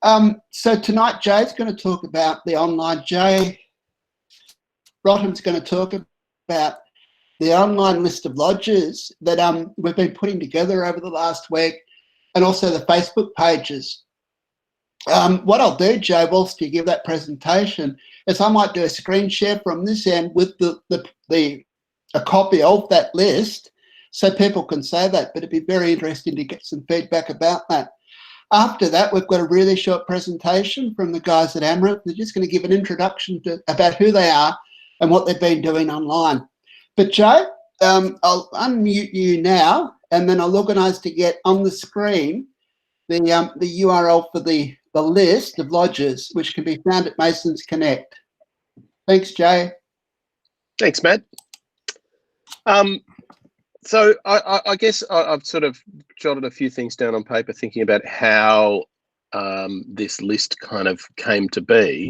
So tonight, Jay's going to talk about the online. Jay Rottem's going to talk about the online list of lodges that we've been putting together over the last week, and also the Facebook pages. What I'll do, Jay, whilst you give that presentation, is I might do a screen share from this end with a copy of that list, so people can say that. But it'd be very interesting to get some feedback about that. After that, we've got a really short presentation from the guys at Amaranth. They're just going to give an introduction about who they are and what they've been doing online. But Jay, I'll unmute you now, and then I'll organise to get on the screen the URL for the list of lodges, which can be found at masonsConnect. Thanks, Jay. Thanks, Matt. So I guess I've sort of jotted a few things down on paper, thinking about how this list kind of came to be.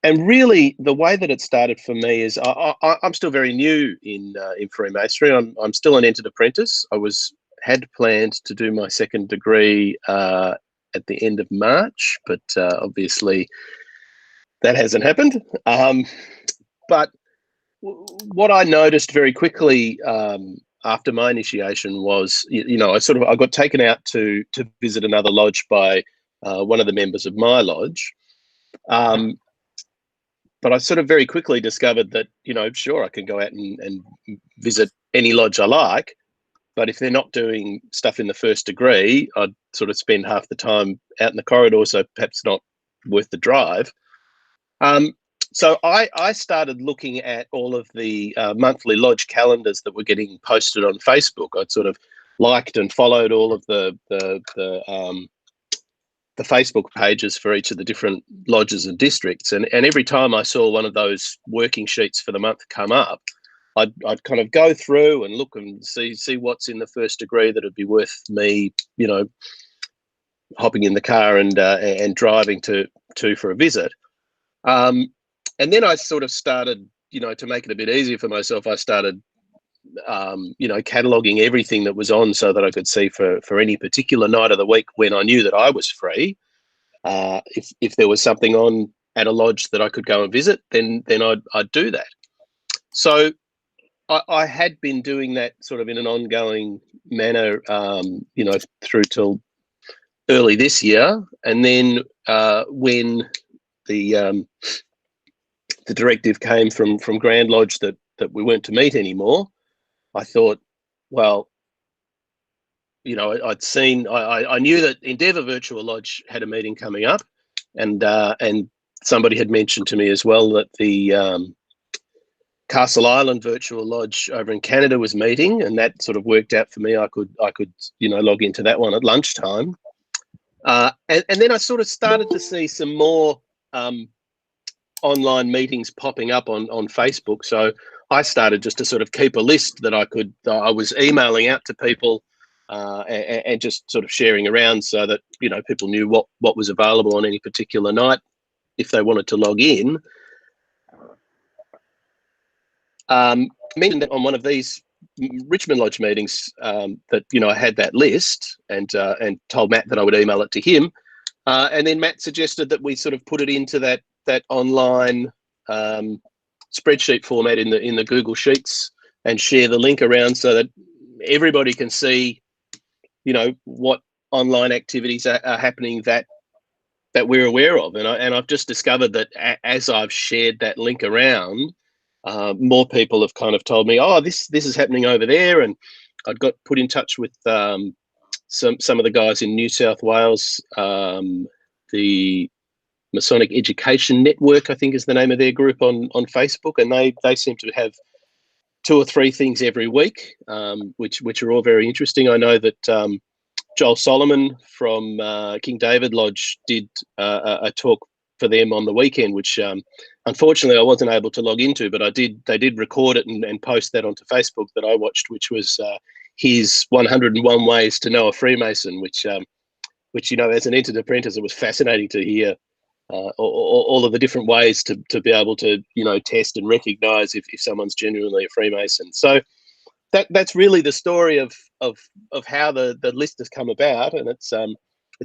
And really, the way that it started for me is I'm still very new in Freemasonry. I'm still an entered apprentice. I had planned to do my second degree at the end of March, but obviously that hasn't happened. But what I noticed very quickly after my initiation was, I got taken out to visit another lodge by one of the members of my lodge. But I sort of very quickly discovered that, sure, I can go out and visit any lodge I like, but if they're not doing stuff in the first degree, I'd sort of spend half the time out in the corridor, so perhaps not worth the drive. So I started looking at all of the monthly lodge calendars that were getting posted on Facebook. I'd sort of liked and followed all of the Facebook pages for each of the different lodges and districts, and every time I saw one of those working sheets for the month come up, I'd kind of go through and look and see what's in the first degree that would be worth me, hopping in the car and driving to for a visit. And then I sort of started, to make it a bit easier for myself, I started, cataloguing everything that was on so that I could see for any particular night of the week when I knew that I was free. If there was something on at a lodge that I could go and visit, then I'd do that. So I had been doing that sort of in an ongoing manner, through till early this year. And then when the directive came from Grand Lodge that we weren't to meet anymore, I thought, well, I'd seen, I knew that Endeavour Virtual Lodge had a meeting coming up, and somebody had mentioned to me as well that the Castle Island Virtual Lodge over in Canada was meeting, and that sort of worked out for me. I could log into that one at lunchtime, and then I sort of started to see some more online meetings popping up on Facebook. So I started just to sort of keep a list that I was emailing out to people and just sort of sharing around so that, people knew what was available on any particular night if they wanted to log in. I mentioned that on one of these Richmond Lodge meetings that, I had that list and told Matt that I would email it to him. And then Matt suggested that we sort of put it into that online spreadsheet format in the Google Sheets and share the link around so that everybody can see, what online activities are happening that we're aware of. And I've just discovered that as I've shared that link around, more people have kind of told me, oh, this is happening over there. And I'd got put in touch with some of the guys in New South Wales, the Masonic Education Network, I think is the name of their group on Facebook, and they seem to have 2 or 3 things every week, which are all very interesting. I know that Joel Solomon from King David Lodge did a talk for them on the weekend, which unfortunately I wasn't able to log into, but they did record it and post that onto Facebook that I watched, which was his 101 Ways to Know a Freemason, which as an entered apprentice, it was fascinating to hear all of the different ways to be able to, test and recognize if someone's genuinely a Freemason. So that's really the story of how the list has come about, and it's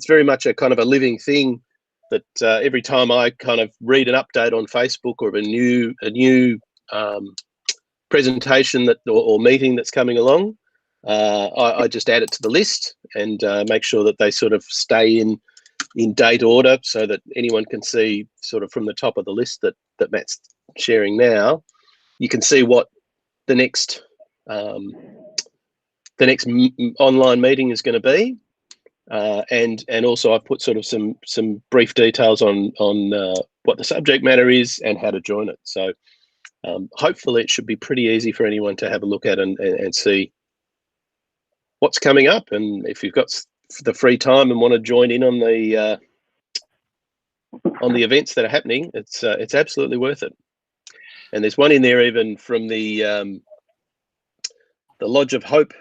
very much a kind of a living thing that every time I kind of read an update on Facebook or a new presentation or meeting that's coming along, I just add it to the list and make sure that they sort of stay in date order, so that anyone can see sort of from the top of the list that Matt's sharing now. You can see what the next online meeting is going to be, and also I've put sort of some brief details on what the subject matter is and how to join it. So hopefully it should be pretty easy for anyone to have a look at and see what's coming up. And if you've got the free time and want to join in on the events that are happening, it's absolutely worth it. And there's one in there even from the Lodge of Hope,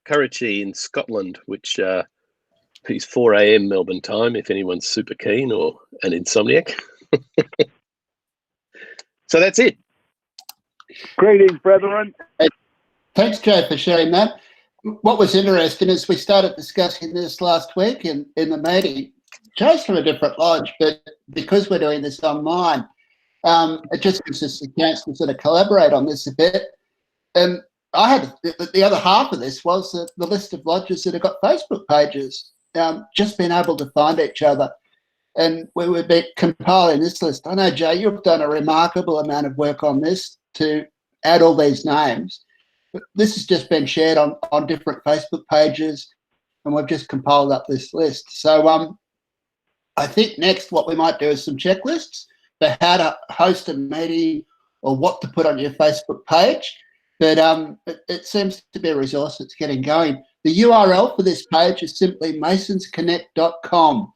Currachie in Scotland, which is 4 a.m. Melbourne time, if anyone's super keen or an insomniac. So that's it. Greetings, brethren. Thanks, Joe, for sharing that. What was interesting is we started discussing this last week in the meeting. Joe's from a different lodge, but because we're doing this online, it just gives us a chance to sort of collaborate on this a bit. And I had the other half of this was the list of lodges that have got Facebook pages, just being able to find each other. And we would be compiling this list. I know, Joe, you've done a remarkable amount of work on this to add all these names. But this has just been shared on different Facebook pages, and we've just compiled up this list. So I think next what we might do is some checklists for how to host a meeting or what to put on your Facebook page. But it seems to be a resource that's getting going. The URL for this page is simply masonsconnect.com.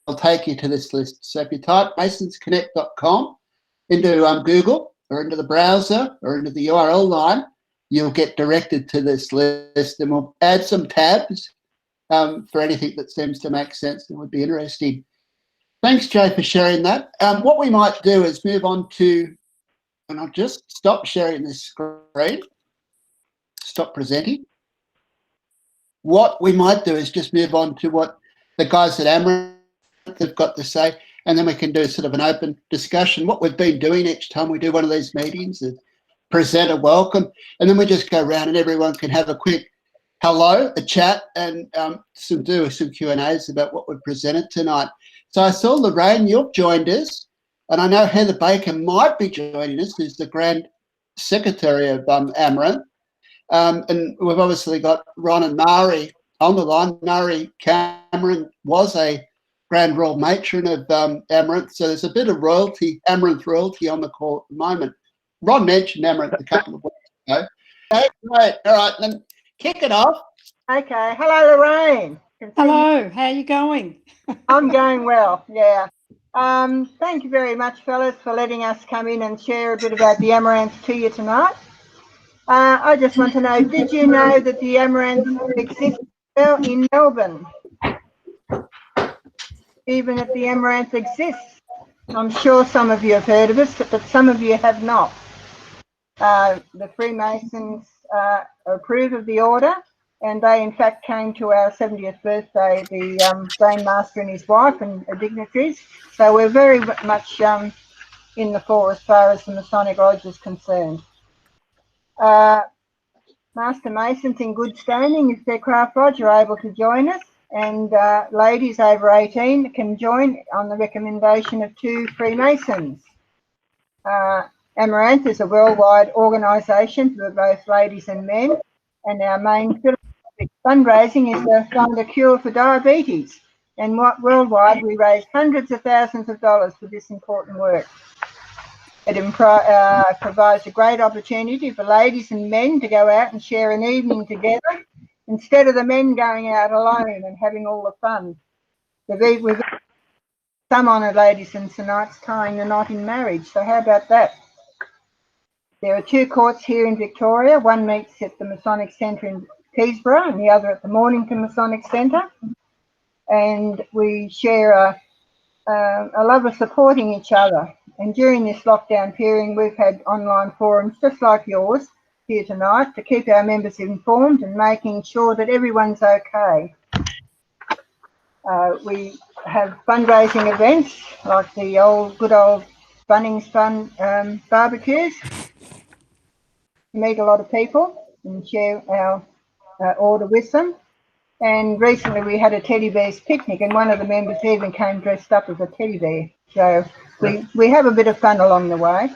I'll take you to this list. So if you type masonsconnect.com into Google or into the browser or into the URL line, you'll get directed to this list, and we'll add some tabs for anything that seems to make sense and would be interesting. Thanks, Joe, for sharing that. What we might do is move on to, and I'll just stop sharing this screen, stop presenting. What we might do is just move on to what the guys at Amaranth have got to say, and then we can do sort of an open discussion. What we've been doing each time we do one of these meetings is present a welcome, and then we just go around and everyone can have a quick hello, a chat, and do some Q&As about what we've presented tonight. So I saw Lorraine, you've joined us, and I know Heather Baker might be joining us, who's the Grand Secretary of Amaranth. And we've obviously got Ron and Mari on the line. Mari Cameron was a Grand Royal Matron of Amaranth, so there's a bit of Amaranth royalty on the call at the moment. Ron mentioned Amaranth a couple of weeks ago. Okay, great. All right, then kick it off. Okay. Hello, Lorraine. Hello. How are you going? I'm going well, yeah. Thank you very much, fellas, for letting us come in and share a bit about the Amaranth to you tonight. I just want to know, did you know that the Amaranth exists in Melbourne? Even if the Amaranth exists, I'm sure some of you have heard of us, but some of you have not. The Freemasons approve of the order, and they in fact came to our 70th birthday, the Grand Master and his wife and dignitaries. So we're very much in the fore as far as the Masonic Lodge is concerned. Master Masons in good standing, if they're craft lodge, are able to join us, and ladies over 18 can join on the recommendation of 2 Freemasons. Amaranth is a worldwide organisation for both ladies and men, and our main philanthropic fundraising is to find a cure for diabetes. And worldwide, we raise hundreds of thousands of dollars for this important work. It provides a great opportunity for ladies and men to go out and share an evening together instead of the men going out alone and having all the fun. We've some honoured ladies in tonight's tying the knot in marriage, so how about that? There are 2 courts here in Victoria. One meets at the Masonic Centre in Keysborough and the other at the Mornington Masonic Centre. And we share a love of supporting each other. And during this lockdown period, we've had online forums just like yours here tonight to keep our members informed and making sure that everyone's okay. We have fundraising events like the good old Bunnings Fun barbecues. Meet a lot of people and share our order with them. And recently we had a teddy bear's picnic, and one of the members even came dressed up as a teddy bear. So we have a bit of fun along the way.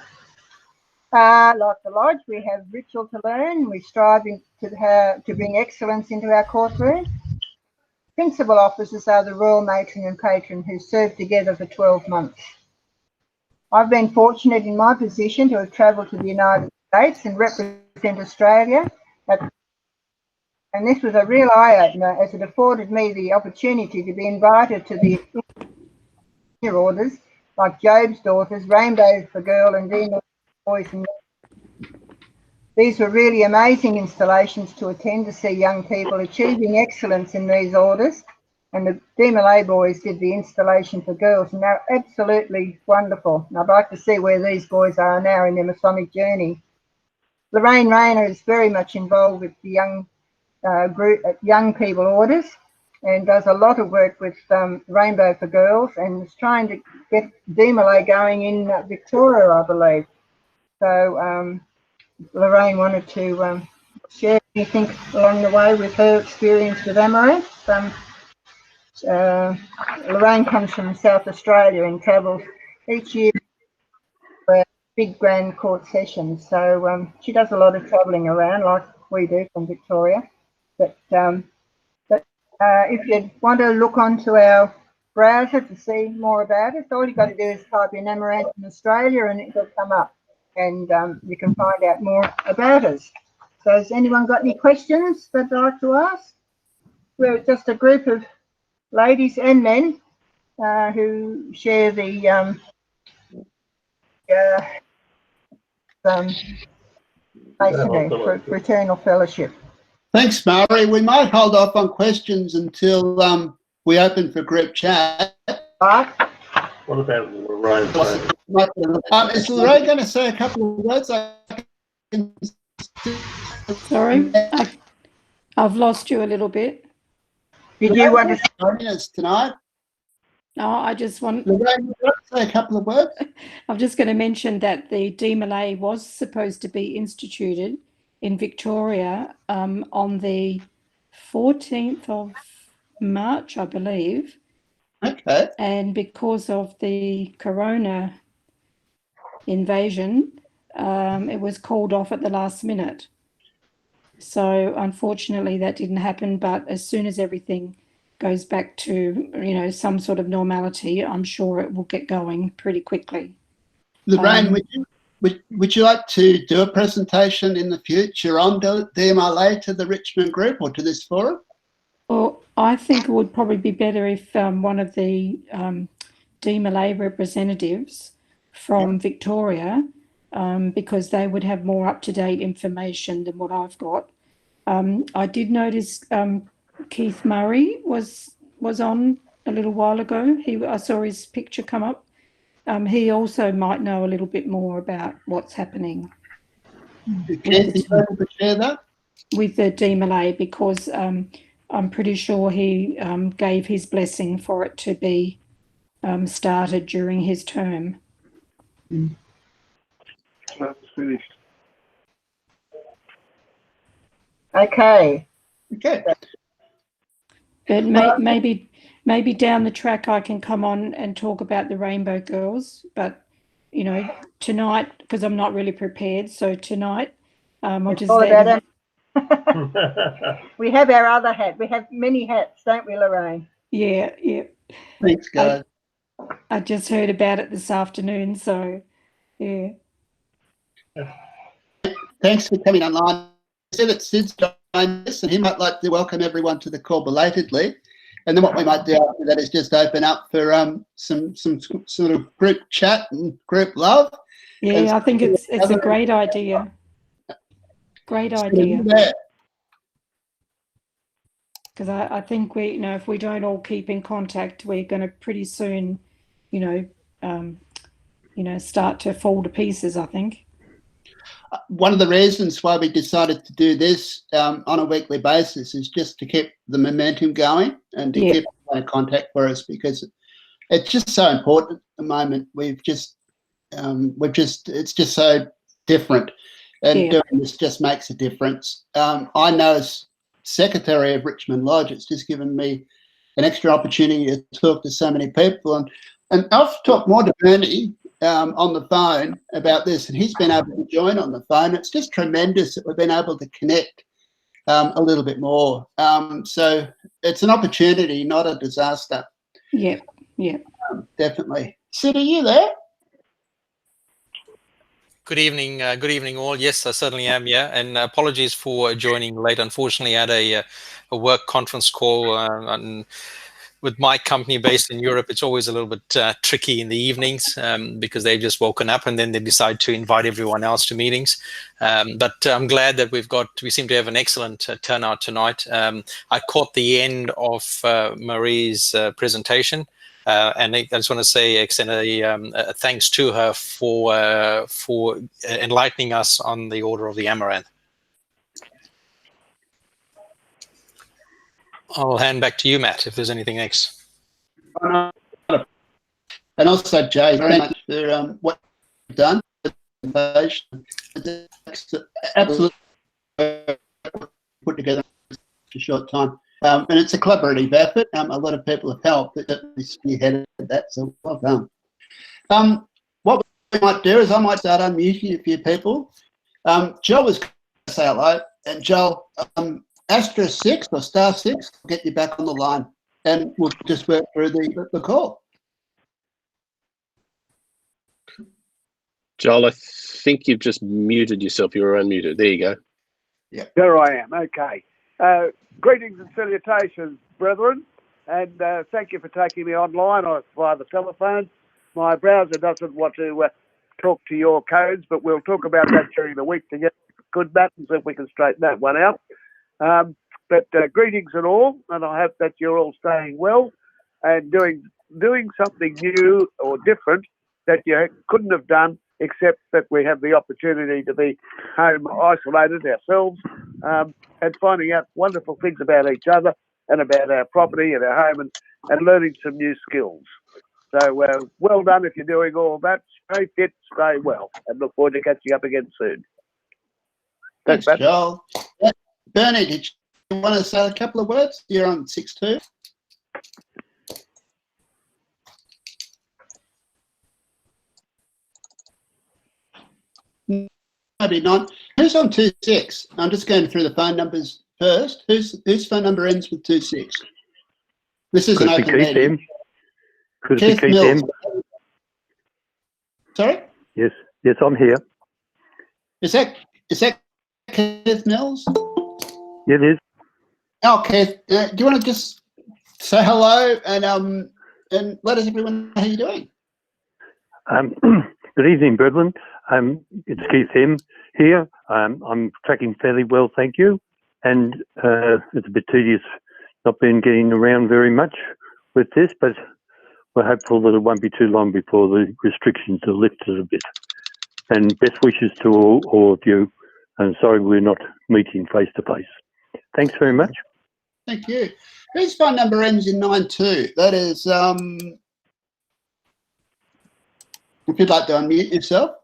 Like the lodge, we have ritual to learn. We're striving to bring excellence into our courtroom. Principal officers are the royal matron and patron who serve together for 12 months. I've been fortunate in my position to have travelled to the United States and represent Australia. And this was a real eye-opener, as it afforded me the opportunity to be invited to the orders like Job's Daughters, Rainbow for Girl and DeMolay Boys and These were really amazing installations to attend, to see young people achieving excellence in these orders. And the DeMolay boys did the installation for girls, and they're absolutely wonderful. And I'd like to see where these boys are now in their Masonic journey. Lorraine Rayner is very much involved with the young people orders, and does a lot of work with Rainbow for Girls, and is trying to get DeMolay going in Victoria, I believe. So Lorraine wanted to share anything along the way with her experience with Amaranth. Lorraine comes from South Australia and travels each year for big grand court sessions. So she does a lot of travelling around like we do from Victoria. But if you want to look onto our browser to see more about it, all you've got to do is type in Amaranth in Australia and it'll come up, and you can find out more about us. So has anyone got any questions that they'd like to ask? We're just a group of ladies and men who share the fraternal fellowship. Thanks, Murray. We might hold off on questions until we open for group chat. What about Lorraine? Is Lorraine going to say a couple of words? Sorry, I've lost you a little bit. Did you want to join us tonight? No, I just want. Lorraine, you want to say a couple of words? I'm just going to mention that the DeMolay was supposed to be instituted in Victoria on the 14th of March, I believe. Okay. And because of the corona invasion, it was called off at the last minute. So unfortunately that didn't happen, but as soon as everything goes back to, some sort of normality, I'm sure it will get going pretty quickly. Lorraine, would you like to do a presentation in the future on DeMolay to the Richmond group or to this forum? Well, I think it would probably be better if one of the DeMolay representatives from Victoria, because they would have more up-to-date information than what I've got. I did notice Keith Murray was on a little while ago. I saw his picture come up. He also might know a little bit more about what's happening Keith, you able to share that? With the DeMolay, because I'm pretty sure he gave his blessing for it to be started during his term. That's finished. Okay. But maybe down the track I can come on and talk about the Rainbow Girls. But tonight, because I'm not really prepared, so tonight I'll just all about we have our other hat. We have many hats, don't we, Lorraine? Yeah. Thanks, guys. I just heard about it this afternoon, so yeah. Thanks for coming online. I said that Sid's joined us, and he might like to welcome everyone to the call belatedly. And then what we might do after that is just open up for some sort of group chat and group love. Yeah, I think it's a great idea. Great idea. Because I think if we don't all keep in contact, we're going to pretty soon, start to fall to pieces, I think. One of the reasons why we decided to do this on a weekly basis is just to keep the momentum going and to keep in contact for us, because it's just so important at the moment. It's just so different, and doing this just makes a difference. I know as secretary of Richmond Lodge, it's just given me an extra opportunity to talk to so many people, and I've talked more to Bernie on the phone about this, and he's been able to join on the phone. It's just tremendous that we've been able to connect a little bit more. So it's an opportunity, not a disaster. Yeah. Definitely. Sid, are you there? Good evening all. Yes, I certainly am. Yeah, and apologies for joining late. Unfortunately, I had a work conference call, and with my company based in Europe, it's always a little bit tricky in the evenings because they've just woken up and then they decide to invite everyone else to meetings. But I'm glad that we seem to have an excellent turnout tonight. I caught the end of Marie's presentation. And I just want to say, extend a thanks to her for enlightening us on the Order of the Amaranth. I'll hand back to you, Matt, if there's anything next. And also, Jay, very much for what you've done. Absolutely put together in a short time. And it's a collaborative effort. A lot of people have helped. We spearheaded that, so well done. What we might do is I might start unmuting a few people. Joel was going to say hello, and Joel, *6 or *6 will get you back on the line, and we'll just work through the call. Joel, I think you've just muted yourself. You were unmuted. There you go. Yeah, there I am. Okay. Greetings and salutations, brethren, and thank you for taking me online or via the telephone. My browser doesn't want to talk to your codes, but we'll talk about that during the week to get good math and see if we can straighten that one out. But greetings and all, and I hope that you're all staying well and doing something new or different that you couldn't have done, except that we have the opportunity to be home isolated ourselves and finding out wonderful things about each other and about our property and our home and learning some new skills. So well done if you're doing all that. Stay fit, stay well, and look forward to catching up again soon. Thanks, Joel. Bernie, did you want to say a couple of words? You're on 6-2. Maybe not. Who's on 2-6? I'm just going through the phone numbers first. Whose phone number ends with 2-6? This is an open meeting. Keith Mills. Sorry? Yes, I'm here. Is that Keith Mills? Yeah, it is. Oh, Keith, do you want to just say hello and let us everyone know how you're doing? Good evening, brethren. It's Keith M here. I'm tracking fairly well, thank you. And it's a bit tedious not been getting around very much with this, but we're hopeful that it won't be too long before the restrictions are lifted a bit. And best wishes to all of you. And sorry we're not meeting face to face. Thanks very much. Thank you. Whose phone number ends in 92? That is, if you'd like to unmute yourself,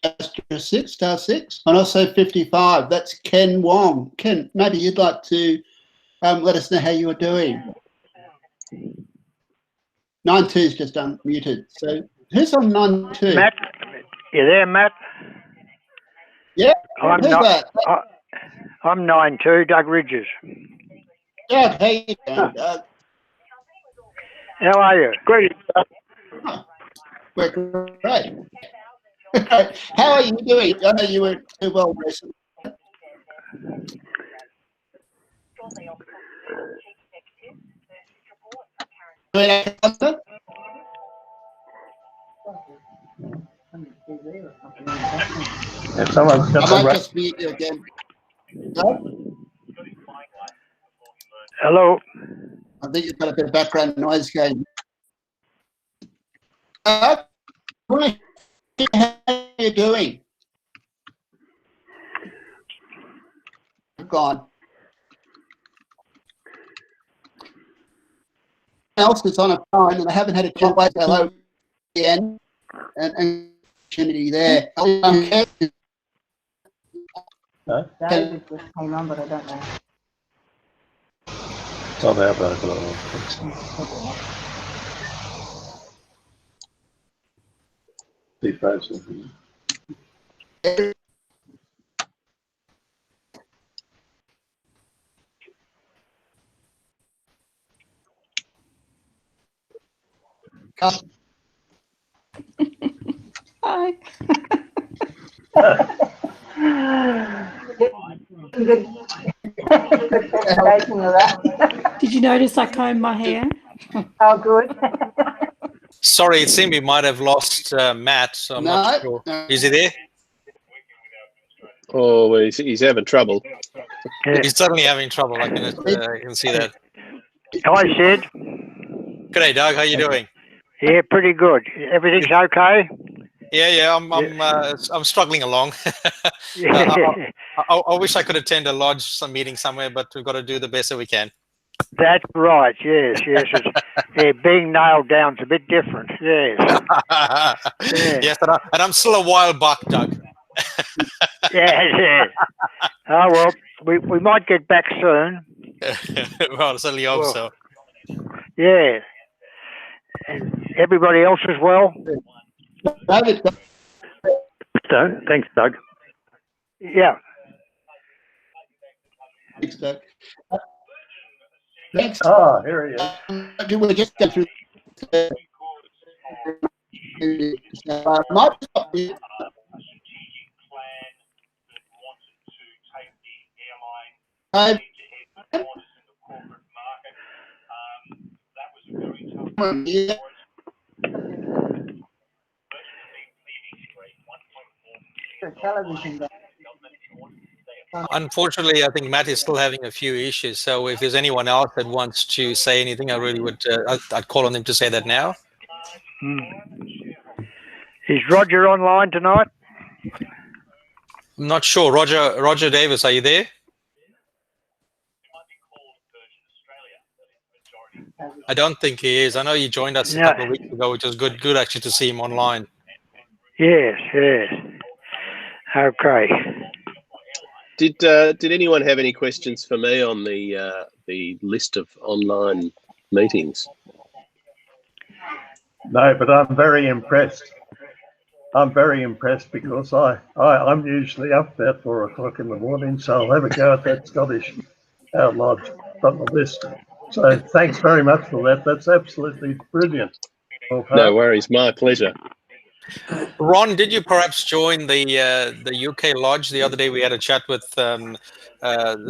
*6, and also 55. That's Ken Wong. Ken, maybe you'd like to let us know how you are doing. 92 is just unmuted. So who's on 92? Matt, you there, Matt? Yeah. Who's that? I'm 92, Doug Ridges. Doug, how you doing, Doug? How are you? Great. We're great. How are you doing? I know you were too well recently. Someone's got I might just mute you again. No? Hello. I think you've got a bit of background noise going. How are you doing? Gone. else is on a phone and I haven't had a chance to say hello again and opportunity there. David just came on, but I don't know. Not our vocal. Be frozen. Hi. Good presentation of that. Did you notice I combed my hair? Oh, good. Sorry, it seemed we might have lost Matt, so I'm not sure. Is he there? Oh, he's having trouble. He's certainly having trouble. I can see that. Hi, Sid. G'day, Doug. How you doing? Yeah, pretty good. Everything's okay? Yeah. I'm struggling along. Yeah. I wish I could attend a lodge, some meeting somewhere, but we've got to do the best that we can. That's right. Yes. Yeah, being nailed down's a bit different. Yes. Yeah. Yes, and I'm still a while buck, Doug. Yeah. Oh well, we might get back soon. Well, I certainly hope so. Yeah. And everybody else as well. Thanks, Doug. Yeah. Thanks, Doug. Next, Oh, here he is. we'll just go through. Television. Unfortunately, I think Matt is still having a few issues. So if there's anyone else that wants to say anything, I really would. I'd call on them to say that now. Is Roger online tonight? I'm not sure. Roger Davis, are you there? I don't think he is. I know he joined us a couple of weeks ago, which was good actually to see him online. Yes. Okay. Did anyone have any questions for me on the list of online meetings? No, but I'm very impressed. I'm very impressed because I'm usually up about 4 o'clock in the morning, so I'll have a go at that Scottish Lodge on the list. So thanks very much for that. That's absolutely brilliant. No worries, my pleasure. Ron, did you perhaps join the UK Lodge the other day? We had a chat with the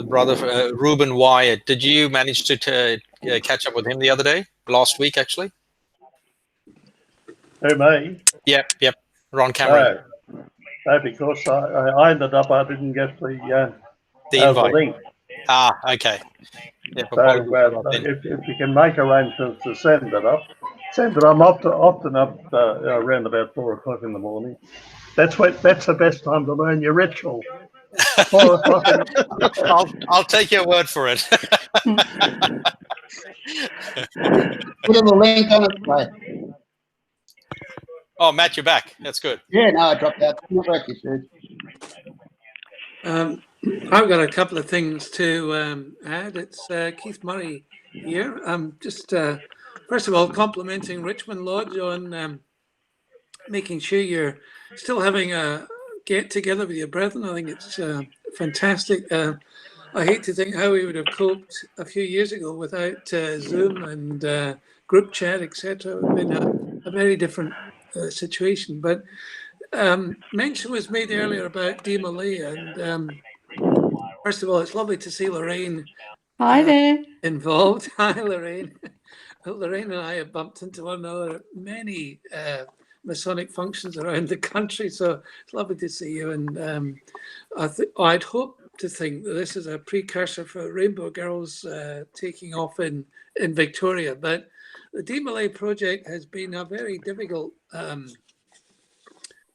brother Reuben Wyatt. Did you manage to catch up with him the other day? Last week, actually. Who, me? Yep. Ron Cameron. No, because I ended up, I didn't get the invite. link. Ah, okay. Yeah, So if you can make arrangements to send it up. I'm often up around about 4 o'clock in the morning. That's the best time to learn your ritual. 4 o'clock. I'll take your word for it. Put a link on it, right? Oh, Matt, you're back. That's good. Yeah, no, I dropped out. Not working, dude. I've got a couple of things to add. It's Keith Murray here. I'm just, first of all, complimenting Richmond Lodge on making sure you're still having a get-together with your brethren. I think it's fantastic. I hate to think how we would have coped a few years ago without Zoom and group chat, etc. It would have been a very different situation. But mention was made earlier about DeMolay, and first of all, it's lovely to see Lorraine. Hi there. Involved. Hi, Lorraine. Lorraine and I have bumped into one another at many Masonic functions around the country, so it's lovely to see you. And I'd hope to think that this is a precursor for Rainbow Girls taking off in Victoria. But the DeMolay project has been a very difficult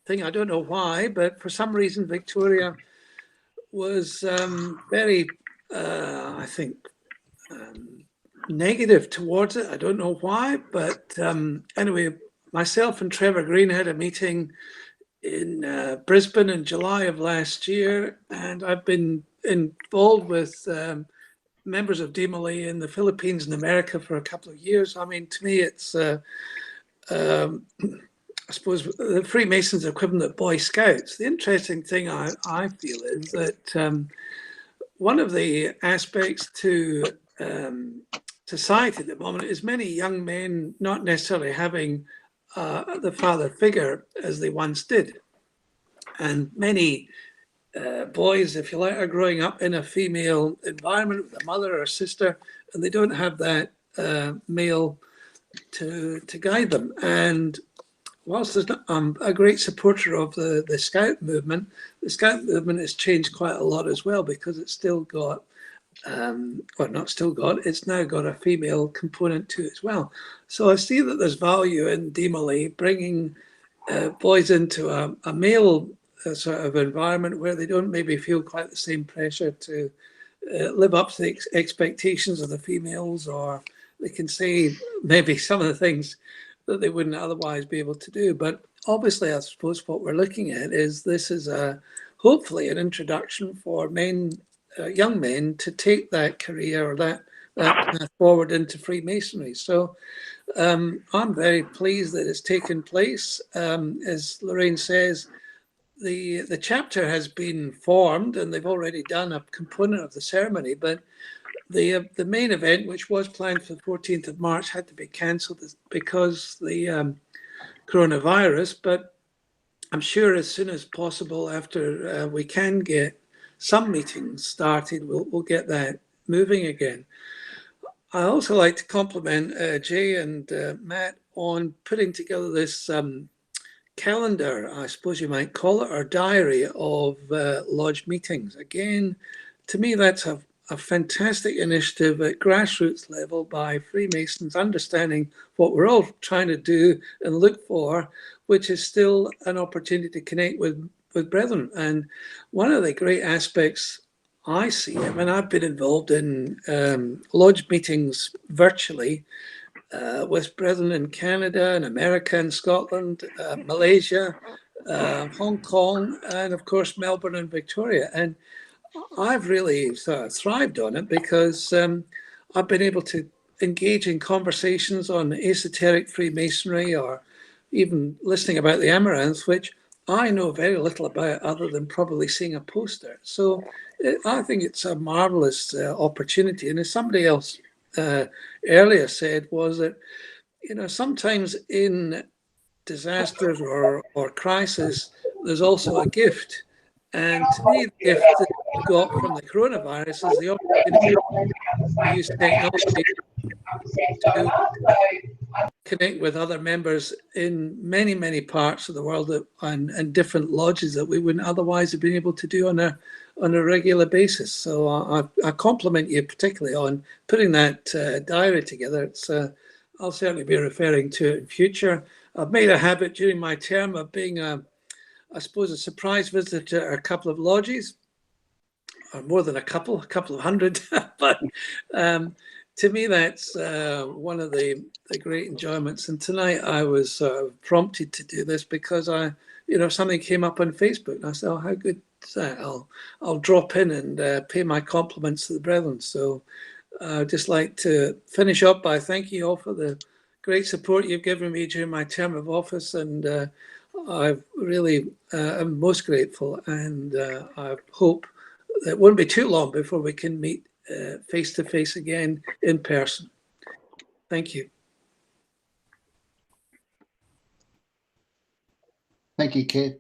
thing. I don't know why, but for some reason Victoria was very, I think, negative towards it. I don't know why, but anyway, myself and Trevor Green had a meeting in Brisbane in July of last year, and I've been involved with members of DeMolay in the Philippines and America for a couple of years. I mean, to me, it's I suppose the Freemasons equivalent of Boy Scouts. The interesting thing I feel is that one of the aspects to society at the moment is many young men not necessarily having the father figure as they once did. And many boys, if you like, are growing up in a female environment with a mother or a sister, and they don't have that male to guide them. And whilst there's not, I'm a great supporter of the Scout movement, the Scout movement has changed quite a lot as well, because it's still got, well, not still got, it's now got a female component to it as well. So I see that there's value in DeMolay bringing boys into a male sort of environment where they don't maybe feel quite the same pressure to live up to the expectations of the females, or they can say maybe some of the things that they wouldn't otherwise be able to do. But obviously, I suppose what we're looking at is this is hopefully an introduction for men, young men, to take that career or that path forward into Freemasonry. So I'm very pleased that it's taken place. As Lorraine says, the chapter has been formed and they've already done a component of the ceremony, but the main event, which was planned for the 14th of March, had to be cancelled because the coronavirus. But I'm sure as soon as possible, after we can get some meetings started, we'll get that moving again. I also like to compliment Jay and Matt on putting together this calendar, I suppose you might call it, or diary of lodge meetings. Again, to me, that's a fantastic initiative at grassroots level by Freemasons, understanding what we're all trying to do and look for, which is still an opportunity to connect with brethren. And one of the great aspects I see, I mean, I've been involved in lodge meetings virtually with brethren in Canada and America and Scotland, Malaysia, Hong Kong, and of course, Melbourne and Victoria. And I've really sort of thrived on it because I've been able to engage in conversations on esoteric Freemasonry, or even listening about the Amaranth, which I know very little about other than probably seeing a poster. So I think it's a marvelous opportunity. And as somebody else earlier said, was that, you know, sometimes in disasters or crisis, there's also a gift. And to me, the gift that we got from the coronavirus is the opportunity to use technology to connect with other members in many, many parts of the world and different lodges that we wouldn't otherwise have been able to do on a regular basis. So I compliment you particularly on putting that diary together. It's I'll certainly be referring to it in future. I've made a habit during my term of being I suppose a surprise visitor to a couple of lodges, or more than a couple of hundred. But to me, that's one of the great enjoyments. And tonight I was prompted to do this because something came up on Facebook, and I said, "Oh, how good is that? I'll drop in and pay my compliments to the brethren." So I'd just like to finish up by thanking you all for the great support you've given me during my term of office, and I really am most grateful, and I hope that it won't be too long before we can meet face to face again in person. Thank you. Thank you, Keith.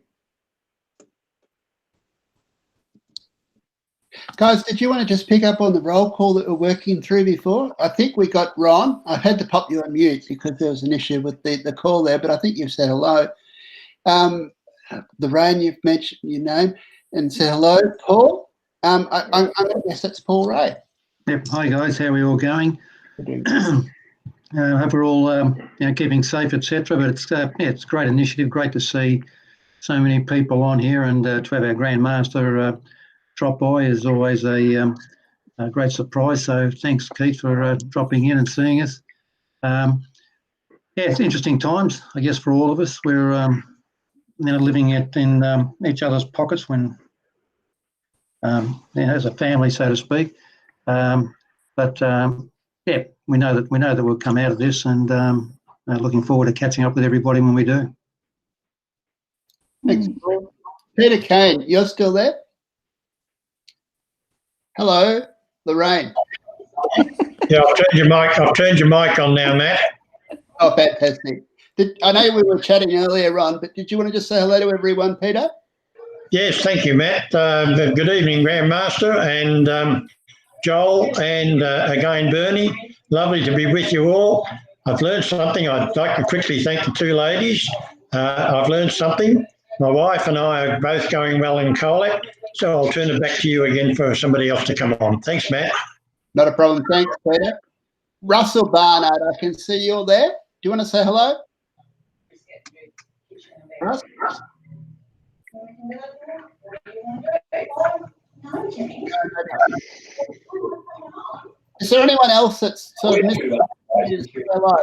Guys, did you want to just pick up on the roll call that we're working through before? I think we got Ron. I had to pop you on mute because there was an issue with the call there, but I think you've said hello. Lorraine, you've mentioned your name and said hello. Paul, I guess that's Paul Ray. Yep. Hi guys, how are we all going? I hope we're all keeping safe, etc. But it's it's a great initiative. Great to see so many people on here, and to have our Grand Master drop by is always a a great surprise. So thanks, Keith, for dropping in and seeing us. Yeah, it's interesting times, I guess, for all of us. We're now living in each other's pockets when, as a family, so to speak. Yeah, we know that we'll come out of this, and looking forward to catching up with everybody when we do. Thanks, Paul. Peter Kane, you're still there? Hello, Lorraine. Yeah, I've turned your mic on now, Matt. Oh, fantastic. I know we were chatting earlier on, but did you want to just say hello to everyone, Peter? Yes, thank you, Matt. Good evening, Grandmaster, and Joel, and again, Bernie. Lovely to be with you all. I've learned something. I'd like to quickly thank the two ladies. I've learned something. My wife and I are both going well in colic, so I'll turn it back to you again for somebody else to come on. Thanks, Matt. Not a problem. Thanks, Peter. Russell Barnard, I can see you're there. Do you want to say hello? Russ? Is there anyone else that's sort of missing? Hello.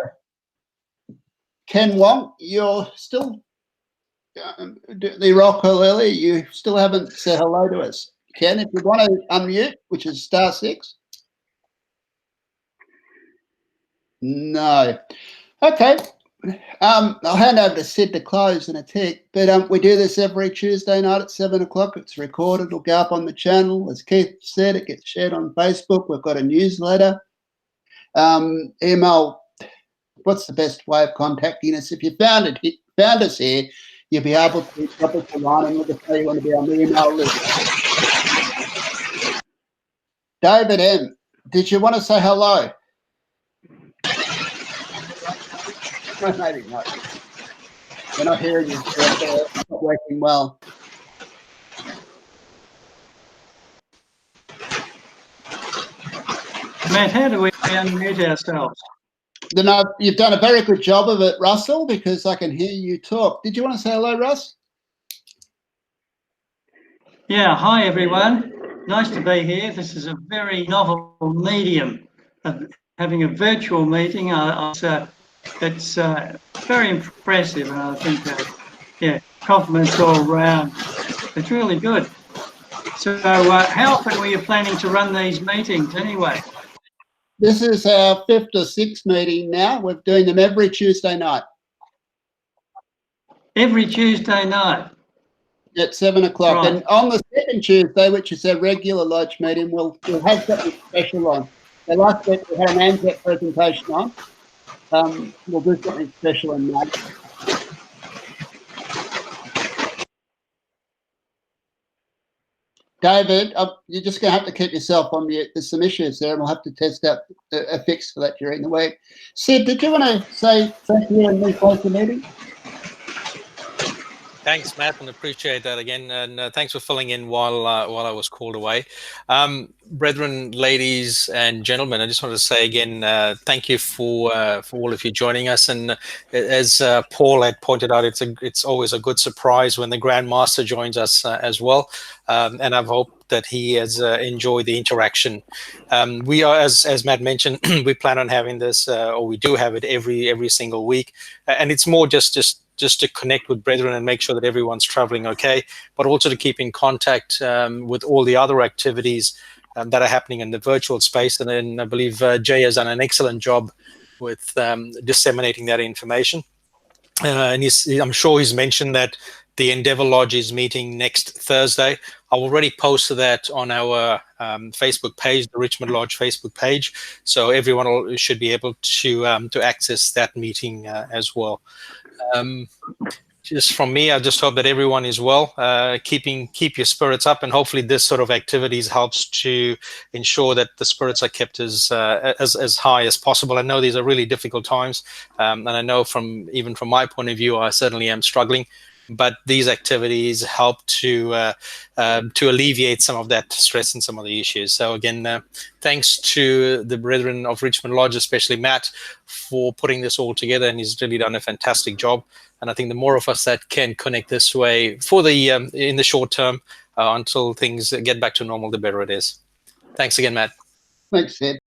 Ken Wong, you're still the rock call earlier. You still haven't said hello to us. Ken, if you want to unmute, which is *6. No. Okay. I'll hand over to Sid to close in a tick, but we do this every Tuesday night at 7 o'clock. It's recorded. It'll go up on the channel. As Keith said, it gets shared on Facebook. We've got a newsletter. Email. What's the best way of contacting us? If you found us here, you'll be able to drop us a line and let us know you want to be on the email list. David M., did you want to say hello? Maybe not. We're not hearing you. It's not working well. Matt, how do we unmute ourselves? Then you've done a very good job of it, Russell, because I can hear you talk. Did you want to say hello, Russ? Yeah, hi everyone. Nice to be here. This is a very novel medium of having a virtual meeting. It's very impressive, and I think, compliments all round. It's really good. So how often were you planning to run these meetings anyway? This is our 5th or 6th meeting now. We're doing them every Tuesday night. Every Tuesday night? At 7 o'clock. Right. And on the second Tuesday, which is our regular lodge meeting, we'll have something special on. The last week we had an ANZAC presentation on. We'll do something special in that. David, you're just going to have to keep yourself on mute. There's some issues there, and we'll have to test out a fix for that during the week. Sid, did you want to say thank you and we close the meeting? Thanks, Matt, and appreciate that again. And thanks for filling in while I was called away. Brethren, ladies and gentlemen, I just want to say again, thank you for all of you joining us. And as Paul had pointed out, it's always a good surprise when the Grand Master joins us as well. And I've hoped that he has enjoyed the interaction. We are, as Matt mentioned, we plan on having this, or we do have it every single week. And it's more just to connect with brethren and make sure that everyone's traveling okay, but also to keep in contact with all the other activities that are happening in the virtual space. And then I believe Jay has done an excellent job with disseminating that information. And I'm sure he's mentioned that the Endeavour Lodge is meeting next Thursday. I already posted that on our Facebook page, the Richmond Lodge Facebook page. So everyone should be able to access that meeting as well. Just from me, I just hope that everyone is well. Keep your spirits up, and hopefully this sort of activities helps to ensure that the spirits are kept as high as possible. I know these are really difficult times, and I know even from my point of view, I certainly am struggling. But these activities help to alleviate some of that stress and some of the issues. So again, thanks to the brethren of Richmond Lodge, especially Matt, for putting this all together, and he's really done a fantastic job. And I think the more of us that can connect this way for in the short term until things get back to normal, the better it is. Thanks again, Matt. Makes sense.